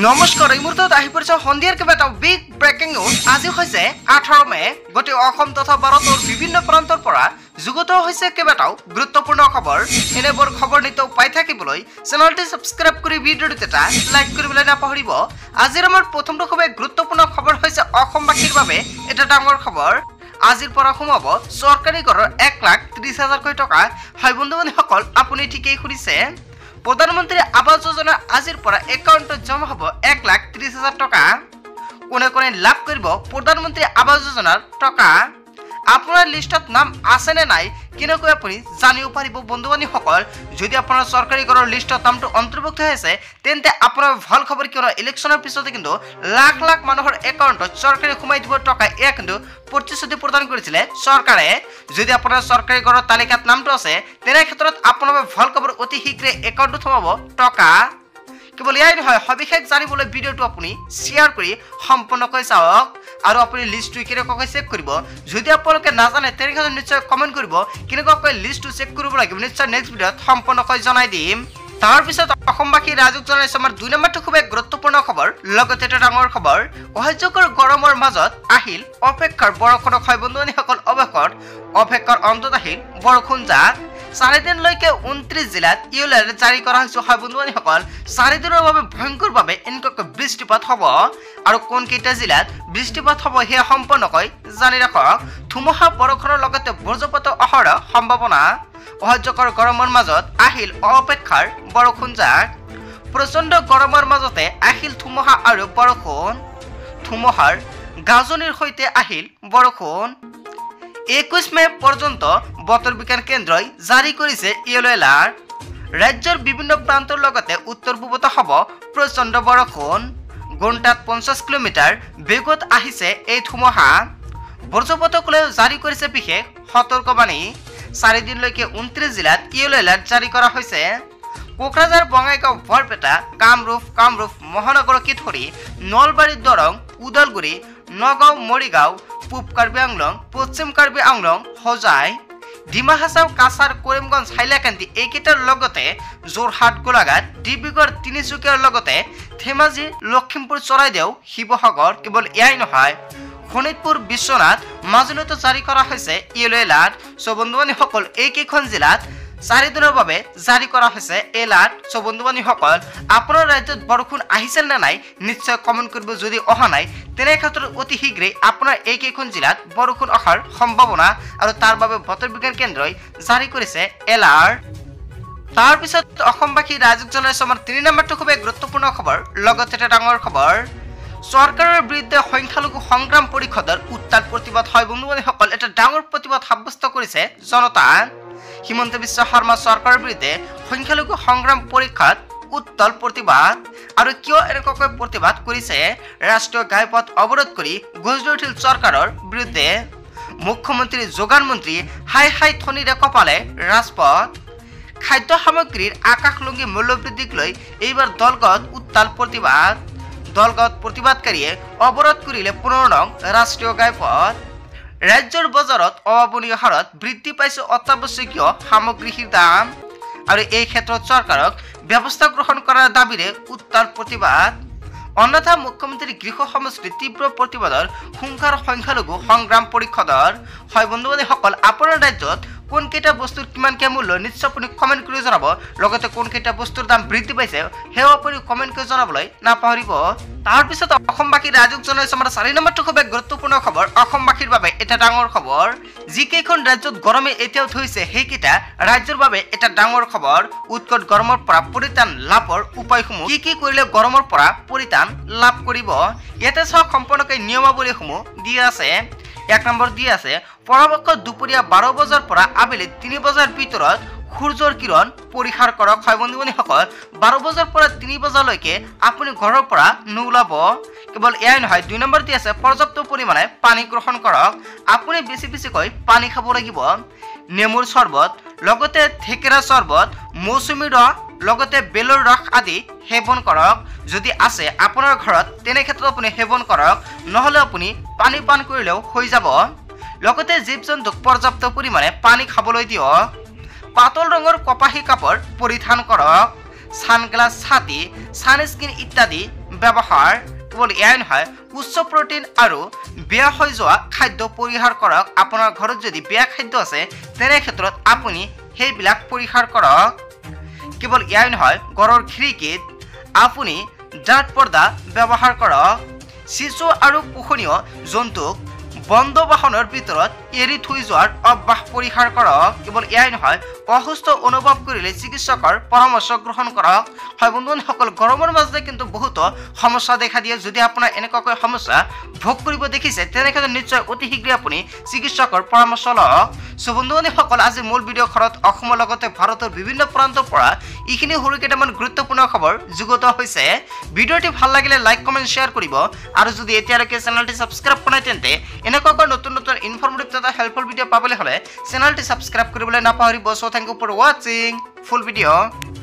নমস্কাৰ এই মুহূৰ্তত আহি পৰিছে সন্ধিয়াৰ কিবা এটা বিগ ব্ৰেকিং নিউজ। আজি হৈছে 18 মে। গোটেই অসম তথা ভাৰতৰ বিভিন্ন প্ৰান্তৰ পৰা যুগত হৈছে কেইবাটাও গুৰুত্বপূৰ্ণ খবৰ। এনেবোৰ খবৰ নিতৌ পাই থাকিবলৈ চেনেলটি সাবস্ক্ৰাইব কৰি ভিডিঅ'টো এটা লাইক কৰিবলৈ নাপাহৰিব। আজিৰ আমাৰ প্ৰথমটো খুব গুৰুত্বপূৰ্ণ খবৰ হৈছে অসমবাসীৰ বাবে এটা ডাঙৰ খবৰ। আজিৰ পৰা সোমাব চৰকাৰী ঘৰৰ 1,30,000 টকা। হয় বন্ধু-বান্ধৱীসকল, আপুনি ঠিকেই শুনিছে। প্ৰধানমন্ত্ৰী আৱাস যোজনা আজিৰ পৰা একাউণ্টত জমা হ'ব 1,30,000 টকা। কোনে কোনে লাভ কৰিব প্ৰধানমন্ত্ৰী আৱাস যোজনাৰ টকা? আপোনাৰ লিষ্টত নাম আছে নে নাই কেনেকৈ আপুনি জানিব পাৰিব বন্ধু-বান্ধৱীসকল। যদি আপোনাৰ চৰকাৰী ঘৰৰ লিষ্টত নামটো অন্তৰ্ভুক্ত হৈ আছে তেন্তে আপোনাৰ ভাল খবৰ, কিয়নো ইলেকশ্যনৰ পিছতে কিন্তু লাখ লাখ মানুহৰ একাউণ্টত চৰকাৰে সোমাই দিব টকা। এয়া কিন্তু প্ৰতিশ্ৰুতি প্ৰদান কৰিছিলে চৰকাৰে। যদি আপোনাৰ চৰকাৰী ঘৰৰ তালিকাত নামটো আছে তেনে ক্ষেত্ৰত আপোনাৰ ভাল খবৰ, অতি শীঘ্ৰে একাউণ্টত সোমাব টকা। কেৱল ইয়াই নহয়, সবিশেষ জানিবলৈ ভিডিঅ'টো আপুনি শ্বেয়াৰ কৰি সম্পূৰ্ণকৈ চাওক আৰু আপুনি লিষ্টটো কেনেকুৱাকৈ চেক কৰিব। যদি আপোনালোকে নাজানে তেনেহ'লে নিশ্চয় কমেণ্ট কৰিব কেনেকুৱাকৈ লিষ্টটো চেক কৰিব লাগিব। নিশ্চয় নেক্সট ভিডিঅ'ত সম্পূৰ্ণকৈ জনাই দিম। তাৰপিছত অসমবাসী ৰাজুক জনাইছে আমাৰ 2 নম্বৰটো খুব গুৰুত্বপূৰ্ণ খবৰ, লগতে এটা ডাঙৰ খবৰ। অসহ্যকৰ গৰমৰ মাজত আহিল অপেক্ষাৰ বৰষুণ। হয় বন্ধু-বান্ধৱীসকল, অপেক্ষাৰ অন্তত আহিল বৰষুণ যাক। 4 দিনলৈকে 29 জিলাত ইয়েলো এলাৰ্ট জাৰি কৰা হৈছে। হয় বন্ধু-বান্ধৱীসকল, 4 দিনৰ বাবে ভয়ংকৰভাৱে এনেকুৱাকৈ বৃষ্টিপাত হ'ব। আৰু কোনকেইটা জিলাত বৃষ্টিপাত হ'ব সেয়া সম্পূৰ্ণকৈ জানি ৰাখক। ধুমুহা বৰষুণৰ লগতে বজ্ৰপাত অহাৰ সম্ভাৱনা। অসহ্যকৰ গৰমৰ মাজত আহিল অপেক্ষাৰ বৰষুণ যাক। প্ৰচণ্ড গৰমৰ মাজতে আহিল ধুমুহা আৰু বৰষুণ। ধুমুহাৰ গাজনিৰ সৈতে আহিল বৰষুণ। 21 মে পৰ্যন্ত বতৰ বিজ্ঞান কেন্দ্ৰই জাৰি কৰিছে ইয়েলো এলাৰ্ট। ৰাজ্যৰ বিভিন্ন প্ৰান্তৰ লগতে উত্তৰ পূবত হ'ব প্ৰচণ্ড বৰষুণ। ঘণ্টাত 50 কিলোমিটাৰ বেগত আহিছে এই ধুমুহা। বজ্ৰপাতক লৈ জাৰি কৰিছে বিশেষ সতৰ্কবাণী। 4 দিনলৈকে 29 জিলাত ইয়েলো এলাৰ্ট জাৰি কৰা হৈছে। কোকৰাঝাৰ, বঙাইগাঁও, বৰপেটা, কামৰূপ মহানগৰকে ধৰি নলবাৰী, দৰং, ওদালগুৰি, নগাঁও, মৰিগাঁও, পূব কাৰ্বি আংলং, পশ্চিম কাৰ্বি আংলং, হোজাই, ডিমা হাছাও, কাছাৰ, কৰিমগঞ্জ, হাইলাকান্দি এইকেইটাৰ লগতে যোৰহাট, গোলাঘাট, ডিব্ৰুগড়, তিনিচুকীয়াৰ লগতে ধেমাজি, লখিমপুৰ, চৰাইদেউ, শিৱসাগৰ। কেৱল এয়াই নহয়, শোণিতপুৰ, বিশ্বনাথ, মাজুলীতো জাৰি কৰা হৈছে ইয়েলো এলাৰ্ট। বন্ধু-বান্ধৱীসকল, এইকেইখন জিলাত 4 দিনৰ বাবে জাৰি কৰা হৈছে এলাৰ্ট। বন্ধু-বান্ধৱীসকল, আপোনাৰ ৰাজ্যত বৰষুণ আহিছিল নে নাই নিশ্চয় কমেণ্ট কৰিব। যদি অহা নাই তেনে ক্ষেত্ৰত অতি শীঘ্ৰে আপোনাৰ এইকেইখন জিলাত বৰষুণ অহাৰ সম্ভাৱনা, আৰু তাৰ বাবে বতৰ বিজ্ঞান কেন্দ্ৰই জাৰি কৰিছে এলাৰ্ট। তাৰপিছত অসমবাসী ৰাজুক জনাইছে আমাৰ 3 নম্বৰটো খুব গুৰুত্বপূৰ্ণ খবৰ, লগতে এটা ডাঙৰ খবৰ। চৰকাৰৰ বিৰুদ্ধে সংখ্যালঘু সংগ্ৰাম পৰিষদৰ উত্তাল প্ৰতিবাদ। হয় বন্ধু-বান্ধৱীসকল, এটা ডাঙৰ প্ৰতিবাদ সাব্যস্ত কৰিছে জনতা। হিমন্ত বিশ্ব শৰ্মা চৰকাৰৰ বিৰুদ্ধে সংখ্যালঘু সংগ্ৰাম পৰিষদ উত্তাল প্ৰতিবাদ। আৰু কিয় এনেকুৱাকৈ প্ৰতিবাদ কৰিছে? ৰাষ্ট্ৰীয় ঘাইপথ অৱৰোধ কৰি গৰ্জি উঠিল চৰকাৰৰ বিৰুদ্ধে। মুখ্যমন্ত্ৰী, যোগান মন্ত্ৰী হাই ধ্বনিৰে কঁপালে ৰাজপথ। খাদ্য সামগ্ৰীৰ আকাশলংঘী মূল্যবৃদ্ধিক লৈ এইবাৰ দলগত উত্তাল প্ৰতিবাদ। দলগত প্ৰতিবাদকাৰীয়ে অৱৰোধ কৰিলে 15 নং ৰাষ্ট্ৰীয় ঘাইপথ। ৰাজ্যৰ বজাৰত অভাৱনীয় হাৰত বৃদ্ধি পাইছে অত্যাৱশ্যকীয় সামগ্ৰীৰ দাম, আৰু এই ক্ষেত্ৰত চৰকাৰক ব্যৱস্থা গ্ৰহণ কৰাৰ দাবীৰে উত্তাল প্ৰতিবাদ। অন্যথা মুখ্যমন্ত্ৰী গৃহ সমষ্টিৰ তীব্ৰ প্ৰতিবাদৰ হুংকাৰ সংখ্যালঘু সংগ্ৰাম পৰিষদৰ। হয় বন্ধু-বান্ধৱীসকল, আপোনাৰ ৰাজ্যত কোনকেইটা বস্তুৰ কিমানকৈ মূল্য নিশ্চয় আপুনি কমেণ্ট কৰি জনাব। লগতে কোনকেইটা বস্তুৰ দাম বৃদ্ধি পাইছে সেয়াও আপুনি কমেণ্ট কৰি জনাবলৈ নাপাহৰিব। তাৰপিছত অসমবাসী ৰাজুক জনাইছে আমাৰ 4 নম্বৰটো খুব গুৰুত্বপূৰ্ণ খবৰ, অসমবাসীৰ বাবে এটা ডাঙৰ খবৰ। যিকেইখন ৰাজ্যত গৰমে এতিয়াও থৈছে সেইকেইটা ৰাজ্যৰ বাবে এটা ডাঙৰ খবৰ। উৎকট গৰমৰ পৰা পৰিত্ৰাণ লাভৰ উপায়সমূহ। কি কৰিলে গৰমৰ পৰা পৰিত্ৰাণ লাভ কৰিব ইয়াতে চাওক সম্পূৰ্ণকৈ নিয়মাৱলীসমূহ দিয়া আছে। 1 নম্বৰ দিয়া আছে, পৰাপক্ষ দুপৰীয়া 12 বজাৰ পৰা আবেলি 3 বজাৰ ভিতৰত সূৰ্যৰ কিৰণ পৰিহাৰ কৰক। হয় বন্ধু-বান্ধৱীসকল, 12 বজাৰ পৰা 3 বজালৈকে আপুনি ঘৰৰ পৰা নোলাব। কেৱল এয়াই নহয়, 2 নম্বৰ দি আছে পৰ্যাপ্ত পৰিমাণে পানী গ্ৰহণ কৰক। আপুনি বেছিকৈ পানী খাব লাগিব। নেমুৰ চৰ্বত, লগতে থেকেৰা চৰ্বত, মৌচুমী ৰস, লগতে বেলৰ ৰস আদি সেৱন কৰক। যদি আছে আপোনাৰ ঘৰত তেনে ক্ষেত্ৰত আপুনি সেৱন কৰক, নহ'লে আপুনি পানী পান কৰিলেও হৈ যাব। লগতে জীৱ-জন্তুক পৰ্যাপ্ত পৰিমাণে পানী খাবলৈ দিয়ক। পাতল ৰঙৰ কপাহী কাপোৰ পৰিধান কৰক। সানগ্লাস, ছাতি, সানস্ক্ৰিন ইত্যাদি ব্যৱহাৰ কেৱল এয়াই নহয় উচ্চ প্ৰটিন আৰু বেয়া হৈ যোৱা খাদ্য পৰিহাৰ কৰক আপোনাৰ ঘৰত যদি বেয়া খাদ্য আছে তেনে ক্ষেত্ৰত আপুনি সেইবিলাক পৰিহাৰ কৰক কেৱল এয়াই নহয় ঘৰৰ খিৰিকীত আপুনি ডাঠ পৰ্দা ব্যৱহাৰ কৰক শিশু আৰু পোহনীয়া জন্তুক বন্ধ বাহনৰ ভিতৰত এৰি থৈ যোৱাৰ অভ্যাস পৰিহাৰ কৰক কেৱল এয়াই নহয় অসুস্থ অনুভৱ কৰিলে চিকিৎসকৰ পৰামৰ্শ গ্ৰহণ কৰক হয় বন্ধুসকল গৰমৰ মাজতে কিন্তু বহুতো সমস্যা দেখা দিয়ে যদি আপোনাৰ এনেকুৱাকৈ সমস্যা ভোগ কৰিব দেখিছে তেনেক্ষেত্ৰত নিশ্চয় অতি শীঘ্ৰে আপুনি চিকিৎসকৰ পৰামৰ্শ লওক বন্ধুসকল আজি মূল ভিডিঅ' ঘৰত অসমৰ লগতে ভাৰতৰ বিভিন্ন প্ৰান্তৰ পৰা এইখিনি সৰু কেইটামান গুৰুত্বপূৰ্ণ খবৰ যুগুত হৈছে ভিডিঅ'টি ভাল লাগিলে লাইক কমেণ্ট শ্বেয়াৰ কৰিব আৰু যদি এতিয়ালৈকে চেনেলটি ছাবস্ক্ৰাইব কৰা নাই তেন্তে এনেকুৱাকৈ নতুন নতুন ইনফৰ্মেটিভ তথা হেল্পফুল ভিডিঅ' পাবলৈ হ'লে চেনেলটি ছাবস্ক্ৰাইব কৰিবলৈ নাপাহৰিব সো থ্যাংক ইউ ফৰ ৱাচিং ফুল ভিডিঅ'